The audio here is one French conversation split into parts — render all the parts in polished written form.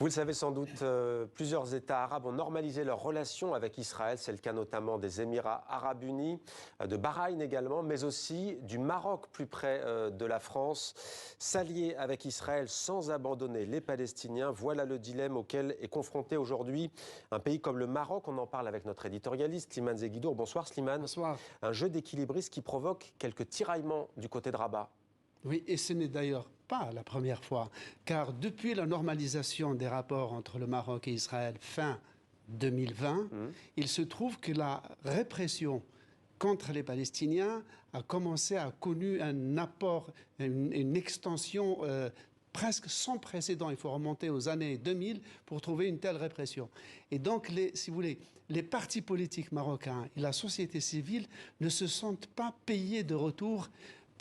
Vous le savez sans doute, plusieurs États arabes ont normalisé leurs relations avec Israël. C'est le cas notamment des Émirats arabes unis, de Bahreïn également, mais aussi du Maroc, plus près de la France. S'allier avec Israël sans abandonner les Palestiniens, voilà le dilemme auquel est confronté aujourd'hui un pays comme le Maroc. On en parle avec notre éditorialiste, Slimane Zeguidour. Bonsoir Slimane. Bonsoir. Un jeu d'équilibristes qui provoque quelques tiraillements du côté de Rabat. Oui, et ce n'est d'ailleurs pas la première fois, car depuis la normalisation des rapports entre le Maroc et Israël fin 2020, il se trouve que la répression contre les Palestiniens a commencé à connu un apport, une extension presque sans précédent. Il faut remonter aux années 2000 pour trouver une telle répression. Et donc, si vous voulez, les partis politiques marocains et la société civile ne se sentent pas payés de retour,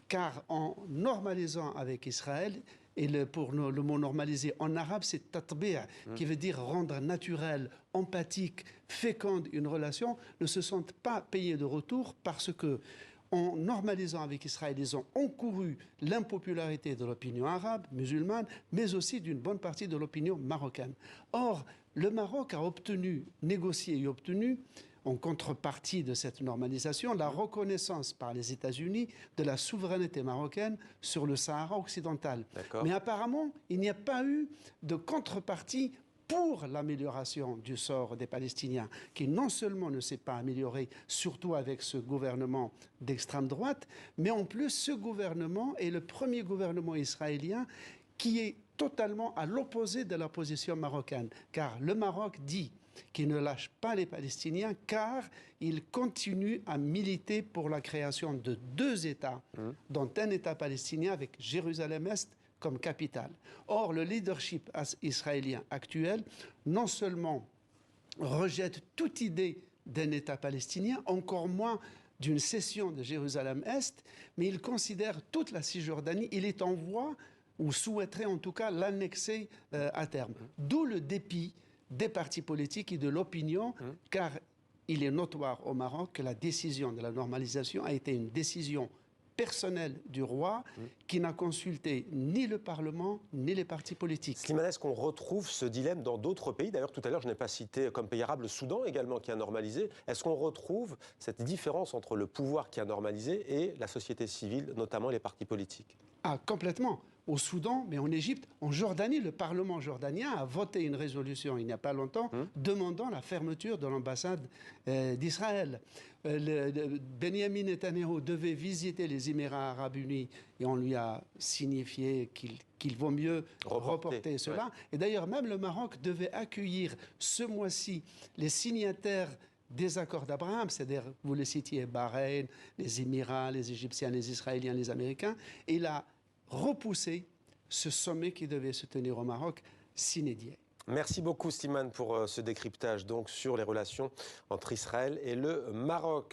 car en normalisant avec Israël, et pour le mot normaliser en arabe, c'est tatbi', qui veut dire rendre naturel, empathique, féconde une relation, ne se sentent pas payés de retour parce que, en normalisant avec Israël, ils ont encouru l'impopularité de l'opinion arabe, musulmane, mais aussi d'une bonne partie de l'opinion marocaine. Or, le Maroc a obtenu, négocié et obtenu, en contrepartie de cette normalisation, la reconnaissance par les États-Unis de la souveraineté marocaine sur le Sahara occidental. Mais apparemment, il n'y a pas eu de contrepartie pour l'amélioration du sort des Palestiniens, qui non seulement ne s'est pas amélioré, surtout avec ce gouvernement d'extrême droite, mais en plus, ce gouvernement est le premier gouvernement israélien qui est totalement à l'opposé de la position marocaine. Car le Maroc dit qu'il ne lâche pas les Palestiniens, car il continue à militer pour la création de deux États, dont un État palestinien avec Jérusalem-Est comme capitale. Or, le leadership israélien actuel, non seulement rejette toute idée d'un État palestinien, encore moins d'une cession de Jérusalem-Est, mais il considère toute la Cisjordanie, il est en voie, ou souhaiterait en tout cas l'annexer à terme. D'où le dépit des partis politiques et de l'opinion, car il est notoire au Maroc que la décision de la normalisation a été une décision personnelle du roi qui n'a consulté ni le Parlement ni les partis politiques. Slimane, est-ce qu'on retrouve ce dilemme dans d'autres pays? D'ailleurs, tout à l'heure, je n'ai pas cité comme pays arabe le Soudan également qui a normalisé. Est-ce qu'on retrouve cette différence entre le pouvoir qui a normalisé et la société civile, notamment les partis politiques? Ah, complètement. Au Soudan, mais en Égypte, en Jordanie, le Parlement jordanien a voté une résolution il n'y a pas longtemps demandant la fermeture de l'ambassade d'Israël. Benjamin Netanyahu devait visiter les Émirats arabes unis et on lui a signifié qu'il vaut mieux reporter cela. Ouais. Et d'ailleurs, même le Maroc devait accueillir ce mois-ci les signataires des accords d'Abraham, c'est-à-dire, vous le citiez, Bahreïn, les Émirats, les Égyptiens, les Israéliens, les Américains. Et il a repoussé ce sommet qui devait se tenir au Maroc, sine die. Merci beaucoup Slimane pour ce décryptage donc sur les relations entre Israël et le Maroc.